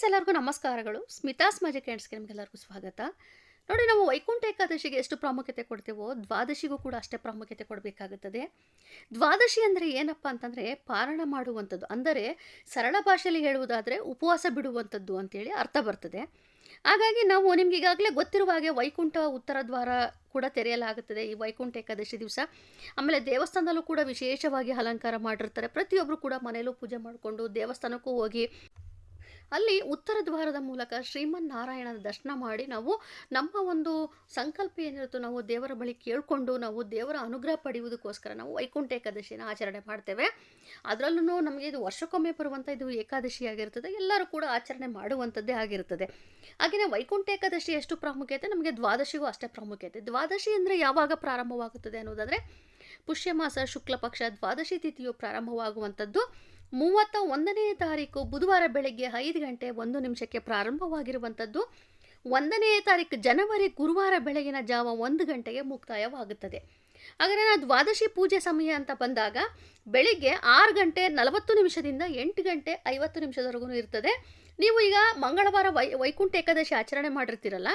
Friends ಎಲ್ಲರಿಗೂ ನಮಸ್ಕಾರಗಳು. Smitha's magic ಹ್ಯಾಂಡ್ಸ್ಗೆ ನಿಮಗೆಲ್ಲರಿಗೂ ಸ್ವಾಗತ. ನೋಡಿ, ನಾವು ವೈಕುಂಠ ಏಕಾದಶಿಗೆ ಎಷ್ಟು ಪ್ರಾಮುಖ್ಯತೆ ಕೊಡ್ತೇವೋ ದ್ವಾದಶಿಗೂ ಕೂಡ ಅಷ್ಟೇ ಪ್ರಾಮುಖ್ಯತೆ ಕೊಡಬೇಕಾಗುತ್ತದೆ. ದ್ವಾದಶಿ ಅಂದರೆ ಏನಪ್ಪ ಅಂತಂದರೆ ಪಾರಣ ಮಾಡುವಂಥದ್ದು, ಅಂದರೆ ಸರಳ ಭಾಷೆಯಲ್ಲಿ ಹೇಳುವುದಾದರೆ ಉಪವಾಸ ಬಿಡುವಂಥದ್ದು ಅಂತೇಳಿ ಅರ್ಥ ಬರ್ತದೆ. ಹಾಗಾಗಿ ನಾವು ನಿಮ್ಗೆ ಈಗಾಗಲೇ ಗೊತ್ತಿರುವ ಹಾಗೆ ವೈಕುಂಠ ಉತ್ತರ ದ್ವಾರ ಕೂಡ ತೆರೆಯಲಾಗುತ್ತದೆ ಈ ವೈಕುಂಠ ಏಕಾದಶಿ ದಿವಸ. ಆಮೇಲೆ ದೇವಸ್ಥಾನದಲ್ಲೂ ಕೂಡ ವಿಶೇಷವಾಗಿ ಅಲಂಕಾರ ಮಾಡಿರ್ತಾರೆ. ಪ್ರತಿಯೊಬ್ಬರು ಕೂಡ ಮನೆಯಲ್ಲೂ ಪೂಜೆ ಮಾಡಿಕೊಂಡು ದೇವಸ್ಥಾನಕ್ಕೂ ಹೋಗಿ ಅಲ್ಲಿ ಉತ್ತರ ದ್ವಾರದ ಮೂಲಕ ಶ್ರೀಮನ್ನಾರಾಯಣನ ದರ್ಶನ ಮಾಡಿ ನಾವು ನಮ್ಮ ಒಂದು ಸಂಕಲ್ಪ ಏನಿರುತ್ತೋ ನಾವು ದೇವರ ಬಳಿ ಕೇಳಿಕೊಂಡು ನಾವು ದೇವರ ಅನುಗ್ರಹ ಪಡೆಯುವುದಕ್ಕೋಸ್ಕರ ನಾವು ವೈಕುಂಠ ಏಕಾದಶಿನ ಆಚರಣೆ ಮಾಡ್ತೇವೆ. ಅದರಲ್ಲೂ ನಮಗೆ ಇದು ವರ್ಷಕ್ಕೊಮ್ಮೆ ಬರುವಂಥ ಇದು ಏಕಾದಶಿ ಆಗಿರ್ತದೆ, ಎಲ್ಲರೂ ಕೂಡ ಆಚರಣೆ ಮಾಡುವಂಥದ್ದೇ ಆಗಿರ್ತದೆ. ಹಾಗೆಯೇ ವೈಕುಂಠ ಏಕಾದಶಿ ಎಷ್ಟು ಪ್ರಾಮುಖ್ಯತೆ, ನಮಗೆ ದ್ವಾದಶಿಗೂ ಅಷ್ಟೇ ಪ್ರಾಮುಖ್ಯತೆ. ದ್ವಾದಶಿ ಅಂದರೆ ಯಾವಾಗ ಪ್ರಾರಂಭವಾಗುತ್ತದೆ ಅನ್ನೋದಾದರೆ ಪುಷ್ಯಮಾಸ ಶುಕ್ಲ ಪಕ್ಷ ದ್ವಾದಶಿ ತಿಥಿಯು ಪ್ರಾರಂಭವಾಗುವಂಥದ್ದು 31ನೇ ತಾರೀಕು ಬುಧವಾರ ಬೆಳಗ್ಗೆ 5 ಗಂಟೆ 1 ನಿಮಿಷಕ್ಕೆ ಪ್ರಾರಂಭವಾಗಿರುವಂಥದ್ದು 1ನೇ ತಾರೀಕು ಜನವರಿ ಗುರುವಾರ ಬೆಳಗಿನ ಜಾವ 1 ಗಂಟೆಗೆ ಮುಕ್ತಾಯವಾಗುತ್ತದೆ. ಹಾಗಾದರೆ ದ್ವಾದಶಿ ಪೂಜೆ ಸಮಯ ಅಂತ ಬಂದಾಗ ಬೆಳಿಗ್ಗೆ 6 ಗಂಟೆ 40 ನಿಮಿಷದಿಂದ 8 ಗಂಟೆ 50 ನಿಮಿಷದವರೆಗೂ ಇರ್ತದೆ. ನೀವು ಈಗ ಮಂಗಳವಾರ ವೈಕುಂಠ ಏಕಾದಶಿ ಆಚರಣೆ ಮಾಡಿರ್ತೀರಲ್ಲ,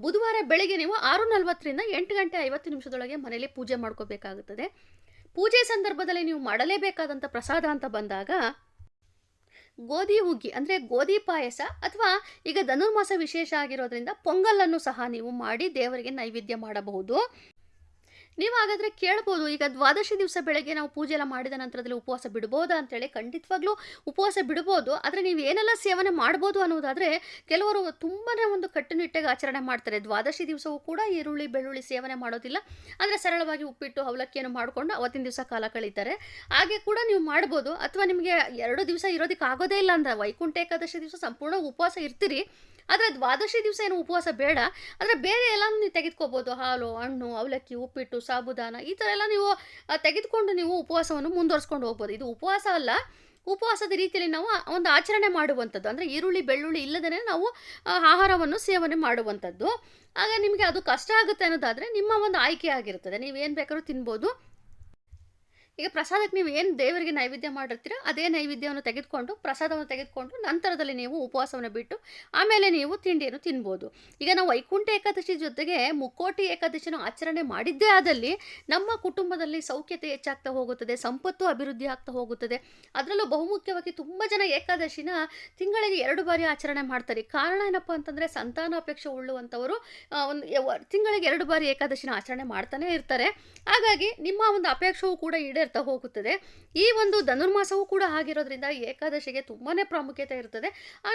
ಬುಧವಾರ ಬೆಳಗ್ಗೆ ನೀವು 6:40ರಿಂದ 8 ಗಂಟೆ 50 ನಿಮಿಷದೊಳಗೆ ಮನೆಯಲ್ಲಿ ಪೂಜೆ ಮಾಡ್ಕೋಬೇಕಾಗುತ್ತದೆ. ಪೂಜೆ ಸಂದರ್ಭದಲ್ಲಿ ನೀವು ಮಾಡಲೇಬೇಕಾದಂಥ ಪ್ರಸಾದ ಅಂತ ಬಂದಾಗ ಗೋಧಿ ಹುಗ್ಗಿ ಅಂದರೆ ಗೋಧಿ ಪಾಯಸ, ಅಥವಾ ಈಗ ಧನುರ್ಮಾಸ ವಿಶೇಷ ಆಗಿರೋದ್ರಿಂದ ಪೊಂಗಲನ್ನು ಸಹ ನೀವು ಮಾಡಿ ದೇವರಿಗೆ ನೈವೇದ್ಯ ಮಾಡಬಹುದು. ನೀವು ಹಾಗಾದರೆ ಕೇಳ್ಬೋದು, ಈಗ ದ್ವಾದಶಿ ದಿವಸ ಬೆಳಗ್ಗೆ ನಾವು ಪೂಜೆ ಎಲ್ಲ ಮಾಡಿದ ನಂತರದಲ್ಲಿ ಉಪವಾಸ ಬಿಡ್ಬೋದಾ ಅಂತೇಳಿ. ಖಂಡಿತವಾಗ್ಲೂ ಉಪವಾಸ ಬಿಡ್ಬೋದು, ಆದರೆ ನೀವು ಏನೆಲ್ಲ ಸೇವನೆ ಮಾಡ್ಬೋದು ಅನ್ನೋದಾದರೆ ಕೆಲವರು ತುಂಬಾ ಒಂದು ಕಟ್ಟುನಿಟ್ಟಾಗಿ ಆಚರಣೆ ಮಾಡ್ತಾರೆ. ದ್ವಾದಶಿ ದಿವಸವೂ ಕೂಡ ಈರುಳ್ಳಿ ಬೆಳ್ಳುಳ್ಳಿ ಸೇವನೆ ಮಾಡೋದಿಲ್ಲ, ಅಂದರೆ ಸರಳವಾಗಿ ಉಪ್ಪಿಟ್ಟು ಅವಲಕ್ಕಿಯನ್ನು ಮಾಡಿಕೊಂಡು ಅವತ್ತಿನ ದಿವಸ ಕಾಲ ಕಳೀತಾರೆ. ಹಾಗೆ ಕೂಡ ನೀವು ಮಾಡ್ಬೋದು. ಅಥವಾ ನಿಮಗೆ 2 ದಿವಸ ಇರೋದಕ್ಕೆ ಆಗೋದೇ ಇಲ್ಲ ಅಂದರೆ ವೈಕುಂಠ ಏಕಾದಶಿ ದಿವಸ ಸಂಪೂರ್ಣ ಉಪವಾಸ ಇರ್ತೀರಿ, ಆದರೆ ದ್ವಾದಶಿ ದಿವಸ ಏನು ಉಪವಾಸ ಬೇಡ, ಆದರೆ ಬೇರೆ ಎಲ್ಲನೂ ನೀವು ತೆಗೆದುಕೋಬೋದು. ಹಾಲು, ಹಣ್ಣು, ಅವಲಕ್ಕಿ, ಉಪ್ಪಿಟ್ಟು, ಸಾಬುದಾನ ಈ ಥರ ಎಲ್ಲ ನೀವು ತೆಗೆದುಕೊಂಡು ನೀವು ಉಪವಾಸವನ್ನು ಮುಂದುವರಿಸ್ಕೊಂಡು ಹೋಗ್ಬೋದು. ಇದು ಉಪವಾಸ ಅಲ್ಲ, ಉಪವಾಸದ ರೀತಿಯಲ್ಲಿ ನಾವು ಒಂದು ಆಚರಣೆ ಮಾಡುವಂಥದ್ದು, ಅಂದರೆ ಈರುಳ್ಳಿ ಬೆಳ್ಳುಳ್ಳಿ ಇಲ್ಲದೇ ನಾವು ಆಹಾರವನ್ನು ಸೇವನೆ ಮಾಡುವಂಥದ್ದು. ಆಗ ನಿಮಗೆ ಅದು ಕಷ್ಟ ಆಗುತ್ತೆ ಅನ್ನೋದಾದರೆ ನಿಮ್ಮ ಒಂದು ಆಯ್ಕೆ ಆಗಿರ್ತದೆ, ನೀವೇನು ಬೇಕಾದ್ರೂ ತಿನ್ಬೋದು. ಈಗ ಪ್ರಸಾದಕ್ಕೆ ನೀವು ಏನು ದೇವರಿಗೆ ನೈವೇದ್ಯ ಮಾಡಿರ್ತೀರ ಅದೇ ನೈವೇದ್ಯವನ್ನು ತೆಗೆದುಕೊಂಡು ಪ್ರಸಾದವನ್ನು ತೆಗೆದುಕೊಂಡು ನಂತರದಲ್ಲಿ ನೀವು ಉಪವಾಸವನ್ನು ಬಿಟ್ಟು ಆಮೇಲೆ ನೀವು ತಿಂಡಿಯನ್ನು ತಿನ್ಬೋದು. ಈಗ ನಾವು ವೈಕುಂಠ ಏಕಾದಶಿ ಜೊತೆಗೆ ಮುಕ್ಕೋಟಿ ಏಕಾದಶಿನ ಆಚರಣೆ ಮಾಡಿದ್ದೇ ಆದಲ್ಲಿ ನಮ್ಮ ಕುಟುಂಬದಲ್ಲಿ ಸೌಖ್ಯತೆ ಹೆಚ್ಚಾಗ್ತಾ ಹೋಗುತ್ತದೆ, ಸಂಪತ್ತು ಅಭಿವೃದ್ಧಿ ಆಗ್ತಾ ಹೋಗುತ್ತದೆ. ಅದರಲ್ಲೂ ಬಹುಮುಖ್ಯವಾಗಿ ತುಂಬ ಜನ ಏಕಾದಶಿನ ತಿಂಗಳಿಗೆ 2 ಬಾರಿ ಆಚರಣೆ ಮಾಡ್ತಾರೆ. ಕಾರಣ ಏನಪ್ಪ ಅಂತಂದರೆ ಸಂತಾನಾಪೇಕ್ಷೆ ಉಳ್ಳುವಂಥವರು ತಿಂಗಳಿಗೆ 2 ಬಾರಿ ಏಕಾದಶಿನ ಆಚರಣೆ ಮಾಡ್ತಾನೆ ಇರ್ತಾರೆ. ಹಾಗಾಗಿ ನಿಮ್ಮ ಒಂದು ಅಪೇಕ್ಷೆಯೂ ಕೂಡ ಈಡೇರ್ತಾ ಹೋಗುತ್ತದೆ. ಈ ಒಂದು ಧನುರ್ಮಾಸವೂ ಕೂಡ ಆಗಿರೋದ್ರಿಂದ ಏಕಾದಶಿಗೆ ತುಂಬಾ ಪ್ರಾಮುಖ್ಯತೆ ಇರ್ತದೆ.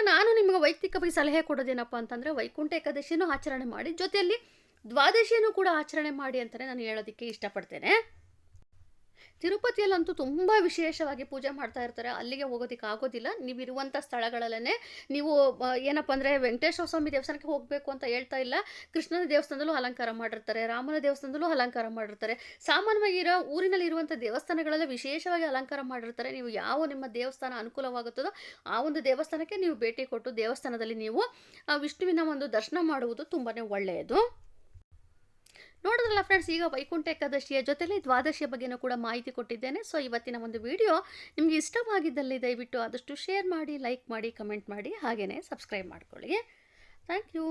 ನಾನು ನಿಮಗೆ ವೈಯಕ್ತಿಕವಾಗಿ ಸಲಹೆ ಕೊಡೋದೇನಪ್ಪ ಅಂತಂದರೆ ವೈಕುಂಠ ಏಕಾದಶಿನೂ ಆಚರಣೆ ಮಾಡಿ, ಜೊತೆಯಲ್ಲಿ ದ್ವಾದಶಿಯನ್ನು ಕೂಡ ಆಚರಣೆ ಮಾಡಿ ಅಂತಲೇ ನಾನು ಹೇಳೋದಕ್ಕೆ ಇಷ್ಟಪಡ್ತೇನೆ. ತಿರುಪತಿಯಲ್ಲಂತೂ ತುಂಬ ವಿಶೇಷವಾಗಿ ಪೂಜೆ ಮಾಡ್ತಾ ಇರ್ತಾರೆ, ಅಲ್ಲಿಗೆ ಹೋಗೋದಕ್ಕೆ ಆಗೋದಿಲ್ಲ. ನೀವಿರುವಂಥ ಸ್ಥಳಗಳಲ್ಲೇ ನೀವು ಏನಪ್ಪ ಅಂದರೆ ವೆಂಕಟೇಶ್ವರ ಸ್ವಾಮಿ ದೇವಸ್ಥಾನಕ್ಕೆ ಹೋಗಬೇಕು ಅಂತ ಹೇಳ್ತಾ ಇಲ್ಲ, ಕೃಷ್ಣನ ದೇವಸ್ಥಾನದಲ್ಲೂ ಅಲಂಕಾರ ಮಾಡಿರ್ತಾರೆ, ರಾಮನ ದೇವಸ್ಥಾನದಲ್ಲೂ ಅಲಂಕಾರ ಮಾಡಿರ್ತಾರೆ. ಸಾಮಾನ್ಯವಾಗಿ ಊರಿನಲ್ಲಿ ಇರುವಂಥ ದೇವಸ್ಥಾನಗಳೆಲ್ಲ ವಿಶೇಷವಾಗಿ ಅಲಂಕಾರ ಮಾಡಿರ್ತಾರೆ. ನೀವು ಯಾವ ನಿಮ್ಮ ದೇವಸ್ಥಾನ ಅನುಕೂಲವಾಗುತ್ತದೋ ಆ ಒಂದು ದೇವಸ್ಥಾನಕ್ಕೆ ನೀವು ಭೇಟಿ ಕೊಟ್ಟು ದೇವಸ್ಥಾನದಲ್ಲಿ ನೀವು ವಿಷ್ಣುವಿನ ಒಂದು ದರ್ಶನ ಮಾಡುವುದು ತುಂಬಾ ಒಳ್ಳೆಯದು. ನೋಡಿದ್ರಲ್ಲ ಫ್ರೆಂಡ್ಸ್, ಈಗ ವೈಕುಂಠ ಏಕಾದಶಿಯ ಜೊತೆಲಿ ದ್ವಾದಶಿಯ ಬಗ್ಗೆನೂ ಕೂಡ ಮಾಹಿತಿ ಕೊಟ್ಟಿದ್ದೇನೆ. ಸೊ ಇವತ್ತಿನ ಒಂದು ವಿಡಿಯೋ ನಿಮಗೆ ಇಷ್ಟವಾಗಿದ್ದಲ್ಲಿ ದಯವಿಟ್ಟು ಆದಷ್ಟು ಶೇರ್ ಮಾಡಿ, ಲೈಕ್ ಮಾಡಿ, ಕಮೆಂಟ್ ಮಾಡಿ, ಹಾಗೆಯೇ ಸಬ್ಸ್ಕ್ರೈಬ್ ಮಾಡ್ಕೊಳ್ಳಿ. Thank you.